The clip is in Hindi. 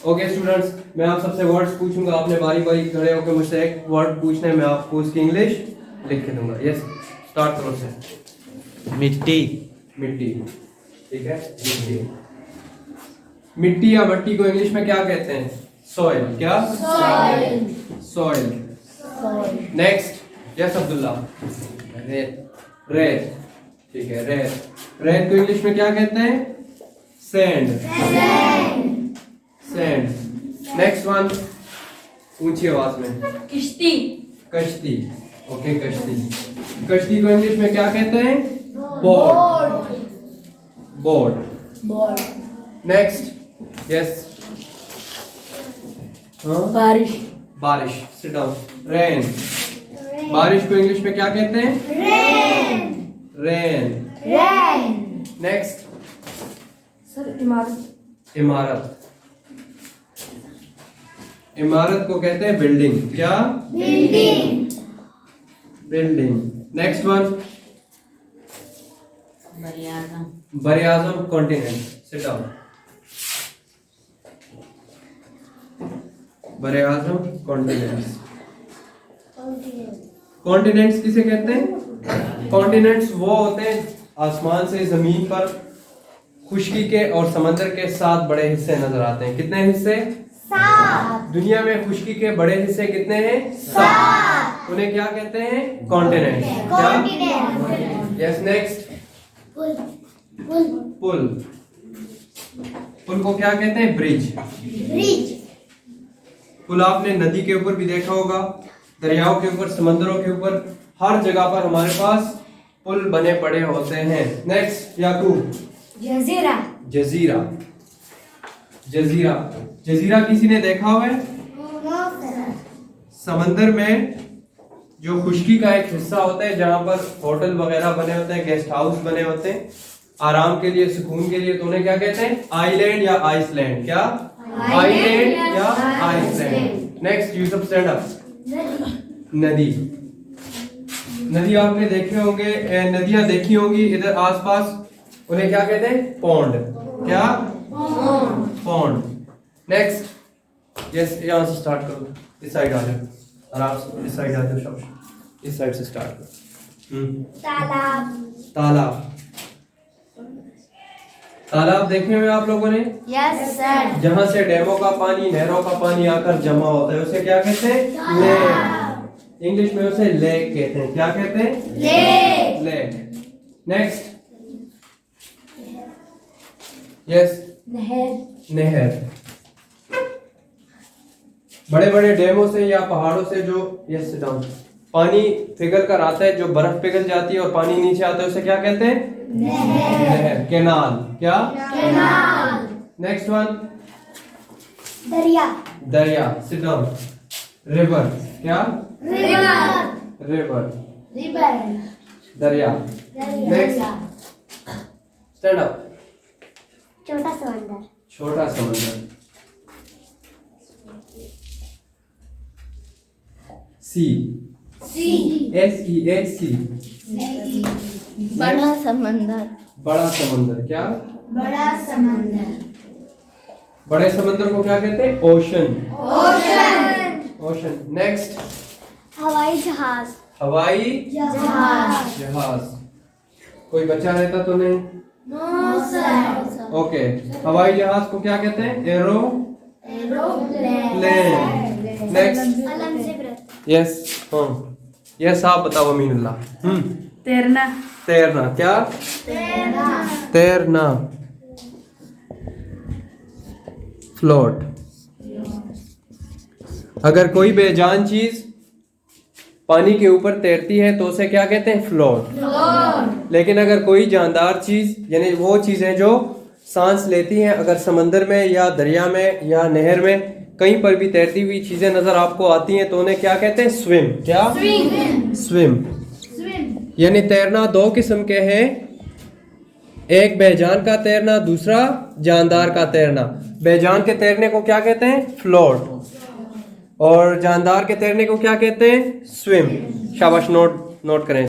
ओके स्टूडेंट्स, मैं आप सबसे वर्ड्स पूछूंगा, आपने बारी बारी खड़े होकर मुझसे एक वर्ड पूछना है, मैं आपको उसकी इंग्लिश लिख के दूंगा। यस, स्टार्ट करो से। मिट्टी। मिट्टी, ठीक है। मिट्टी, मिट्टी या मट्टी को इंग्लिश में क्या कहते हैं? सॉइल। क्या? Soil. Soil. Next, yes Abdullah. रेत। रेत, ठीक है। रेत, रेत को इंग्लिश में क्या कहते हैं? सैंड। सैंड। नेक्स्ट वन, ऊंची आवाज में। किश्ती। कश्ती, ओके। कश्ती, कश्ती को इंग्लिश में क्या कहते हैं? बोट। बोट। Next, yes. बारिश। बारिश, सिट डाउन। रेन, बारिश को इंग्लिश में क्या कहते हैं? रेन। नेक्स्ट, सर इमारत। इमारत, इमारत को कहते हैं बिल्डिंग। क्या? बिल्डिंग। नेक्स्ट वन, बरियाज़म कॉन्टिनेंट। Sit down. बरियाज़म कॉन्टिनेंट्स। कॉन्टिनेंट्स किसे कहते हैं? कॉन्टिनेंट्स वो होते हैं आसमान से जमीन पर खुश्की के और समंदर के 7 बड़े हिस्से नजर आते हैं। कितने हिस्से? 7। दुनिया में खुश्की के बड़े हिस्से कितने हैं? 7। उन्हें क्या कहते हैं? कॉन्टिनेंट। क्या? यस। नेक्स्ट, पुल। पुल को क्या कहते हैं? ब्रिज। पुल आपने नदी के ऊपर भी देखा होगा, दरियाओं के ऊपर, समंदरों के ऊपर, हर जगह पर हमारे पास पुल बने पड़े होते हैं। नेक्स्ट, याकूब। जजीरा। जजीरा, जजीरा, जजीरा किसी ने देखा हुआ है? समंदर में जो खुश्की का एक हिस्सा होता है जहां पर होटल वगैरह बने होते हैं, गेस्ट हाउस बने होते हैं आराम के लिए, सुकून के लिए, तो उन्हें क्या कहते हैं? आइलैंड या आइसलैंड। क्या? आइलैंड या Iceland. Next, Yusuf stand up. नदी, नदी आपने देखे होंगे, नदियां देखी होंगी इधर आसपास, उन्हें क्या कहते हैं? पॉन्ड। क्या? पॉन्ड। नेक्स्ट, यस, यहाँ से स्टार्ट करो, इस साइड आ जाओ, आराम से इस साइड आ जाओ, सब इस साइड से स्टार्ट करो। तालाब। तालाब, तालाब देखे हुए आप लोगों ने? Yes sir. जहां से डैमों का पानी, नहरों का पानी आकर जमा होता है, उसे क्या कहते हैं? लेक। इंग्लिश में उसे लेक कहते हैं। क्या कहते हैं? लेक। नेक्स्ट, यस, नहर। नहर, बड़े बड़े डैमों से या पहाड़ों से जो यस डाउन पानी पिघल कर आता है, जो बर्फ पिघल जाती है और पानी नीचे आता है, उसे क्या कहते हैं? नहर। केनाल। क्या? केनाल। नेक्स्ट वन, दरिया। दरिया। Sit down. रिवर। क्या? रिवर। River, river. दरिया। Next, stand up. छोटा समंदर। छोटा समंदर। सी। SEAC। बड़ा समंदर। बड़ा समंदर। क्या? बड़ा समंदर। बड़े समंदर को क्या कहते हैं? ओशन। ओशन। नेक्स्ट, हवाई जहाज। हवाई जहाज। जहाज। कोई बच्चा रहता तो नहीं? No sir. ओके, हवाई जहाज को क्या कहते हैं? प्लेन। नेक्स्ट, यस, हाँ, यस, आप बताओ अमीनुल्लाह। तैरना। तैरना। क्या? तैरना। फ्लोट, अगर कोई बेजान चीज पानी के ऊपर तैरती है तो उसे क्या कहते हैं? फ्लोट। लेकिन अगर कोई जानदार चीज, यानी वो चीजें जो सांस लेती हैं, अगर समंदर में या दरिया में या नहर में कहीं पर भी तैरती हुई चीजें नजर आपको आती हैं तो उन्हें क्या कहते हैं? स्विम। क्या? स्विम। यानी तैरना 2 किस्म के हैं, एक बेजान का तैरना, दूसरा जानदार का तैरना। बेजान के तैरने को क्या कहते हैं? फ्लोट। और जानदार के तैरने को क्या कहते हैं? स्विम। शाबाश, नोट करें।